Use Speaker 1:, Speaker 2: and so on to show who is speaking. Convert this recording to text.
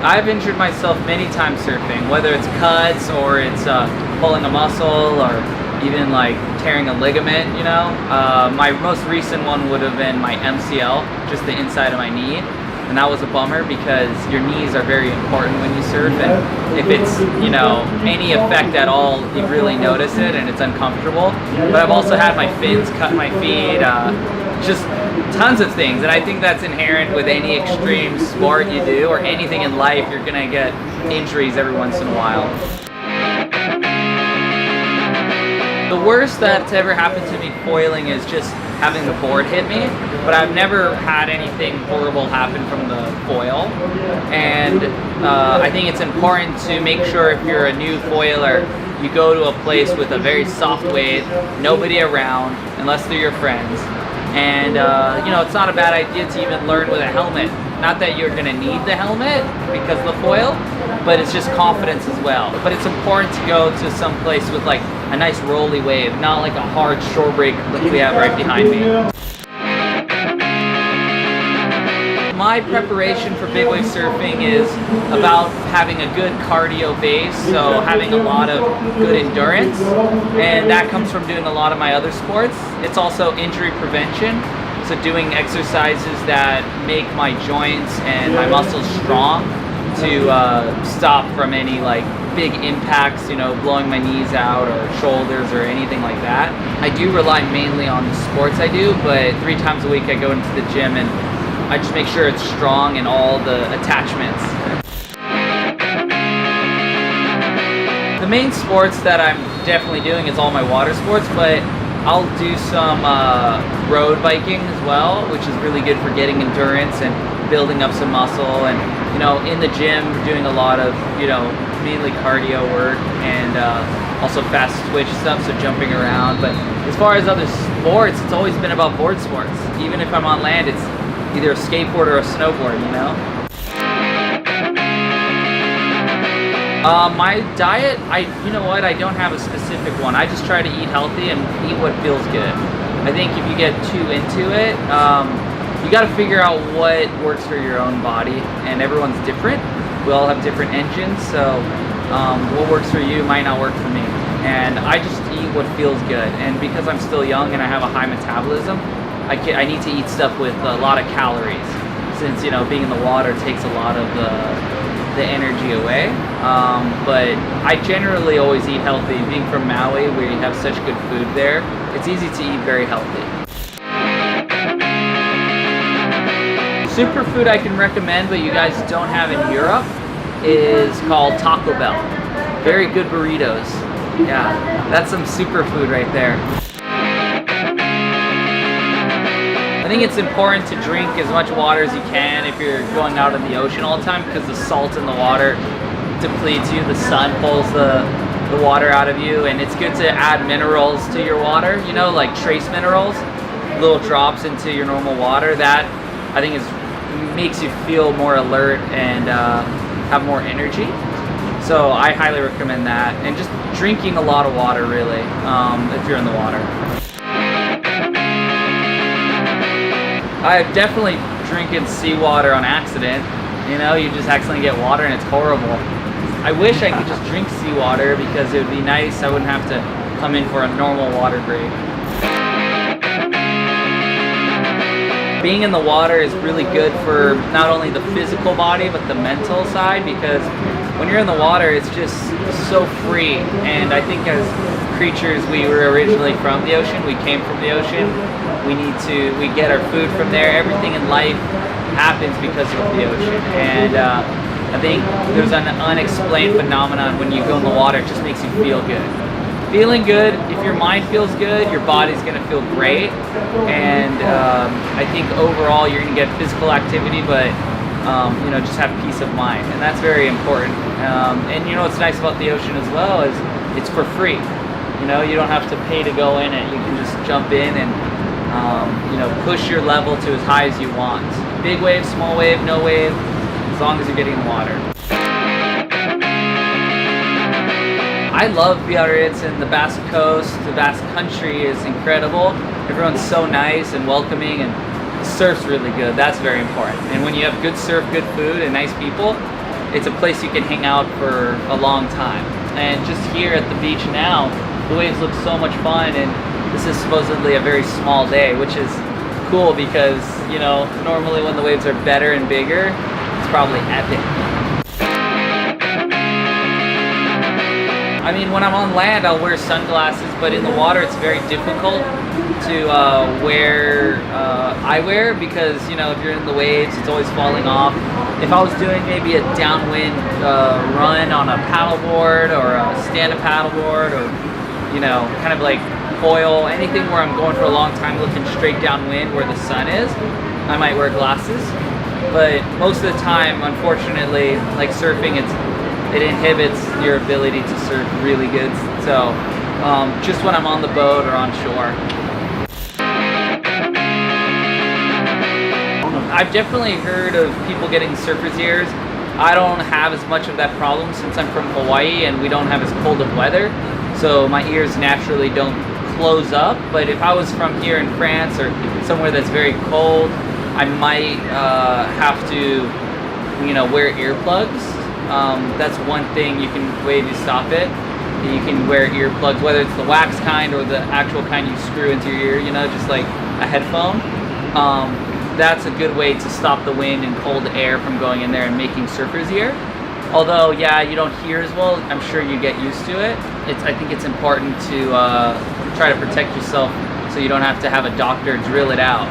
Speaker 1: I've injured myself many times surfing, whether it's cuts or it's pulling a muscle or even like tearing a ligament, you know. My most recent one would have been my MCL, just the inside of my knee. And that was a bummer because your knees are very important when you surf, and if it's, you know, any effect at all, you really notice it and it's uncomfortable. But I've also had my fins cut my feet, just tons of things, and I think that's inherent with any extreme sport you do or anything in life. You're gonna get injuries every once in a while. The worst that's ever happened to me foiling is just having the board hit me, but I've never had anything horrible happen from the foil. And I think it's important to make sure if you're a new foiler, you go to a place with a very soft wave, nobody around, unless they're your friends. And you know, it's not a bad idea to even learn with a helmet. Not that you're gonna need the helmet because of the foil, but it's just confidence as well. But it's important to go to some place with like a nice rolly wave, not like a hard shore break like we have right behind me. My preparation for big wave surfing is about having a good cardio base, so having a lot of good endurance, and that comes from doing a lot of my other sports. It's also injury prevention, so doing exercises that make my joints and my muscles strong to stop from any like big impacts, you know, blowing my knees out or shoulders or anything like that. I do rely mainly on the sports I do, but 3 times a week I go into the gym and I just make sure it's strong in all the attachments. The main sports that I'm definitely doing is all my water sports, but I'll do some road biking as well, which is really good for getting endurance and building up some muscle. And you know, in the gym, we're doing a lot of, you know, mainly cardio work and also fast twitch stuff, so jumping around. But as far as other sports, it's always been about board sports. Even if I'm on land, it's either a skateboard or a snowboard, you know? My diet, you know what, I don't have a specific one. I just try to eat healthy and eat what feels good. I think if you get too into it, you gotta figure out what works for your own body, and everyone's different. We all have different engines, so what works for you might not work for me. And I just eat what feels good. And because I'm still young and I have a high metabolism, I need to eat stuff with a lot of calories, since, you know, being in the water takes a lot of the energy away. But I generally always eat healthy. Being from Maui, where you have such good food there, it's easy to eat very healthy. Superfood I can recommend, but you guys don't have in Europe, is called Taco Bell. Very good burritos. Yeah, that's some superfood right there. I think it's important to drink as much water as you can if you're going out in the ocean all the time, because the salt in the water depletes you, the sun pulls the water out of you, and it's good to add minerals to your water, you know, like trace minerals, little drops into your normal water. That I think makes you feel more alert and have more energy. So I highly recommend that, and just drinking a lot of water really, if you're in the water. I've definitely drinking seawater on accident. You know, you just accidentally get water and it's horrible. I wish I could just drink seawater because it would be nice. I wouldn't have to come in for a normal water break. Being in the water is really good for not only the physical body but the mental side, because when you're in the water it's just so free. And I think as creatures, we were originally from the ocean, we came from the ocean. We get our food from there. Everything in life happens because of the ocean. And I think there's an unexplained phenomenon when you go in the water. It just makes you feel good. Feeling good, if your mind feels good, your body's gonna feel great. And I think overall you're gonna get physical activity, but you know, just have peace of mind. And that's very important. And you know what's nice about the ocean as well is it's for free. You know, you don't have to pay to go in it. You can just jump in and you know, push your level to as high as you want. Big wave, small wave, no wave, as long as you're getting in the water. I love Biarritz and the Basque Coast. The Basque country is incredible. Everyone's so nice and welcoming, and the surf's really good. That's very important. And when you have good surf, good food, and nice people, it's a place you can hang out for a long time. And just here at the beach now, the waves look so much fun, and this is supposedly a very small day, which is cool because, you know, normally when the waves are better and bigger, it's probably epic. I mean, when I'm on land, I'll wear sunglasses, but in the water, it's very difficult to wear eyewear because, you know, if you're in the waves, it's always falling off. If I was doing maybe a downwind run on a paddleboard or a stand-up paddleboard, or, you know, kind of like foil, anything where I'm going for a long time looking straight downwind where the sun is, I might wear glasses. But most of the time, unfortunately, like surfing, it inhibits your ability to surf really good. So just when I'm on the boat or on shore. I've definitely heard of people getting surfer's ears. I don't have as much of that problem since I'm from Hawaii and we don't have as cold of weather. So my ears naturally don't close up. But if I was from here in France or somewhere that's very cold, I might have to, you know, wear earplugs. That's one thing way to stop it. You can wear earplugs, whether it's the wax kind or the actual kind you screw into your ear, you know, just like a headphone. That's a good way to stop the wind and cold air from going in there and making surfer's ear. Although, yeah, you don't hear as well, I'm sure you get used to it. I think it's important to try to protect yourself so you don't have to have a doctor drill it out.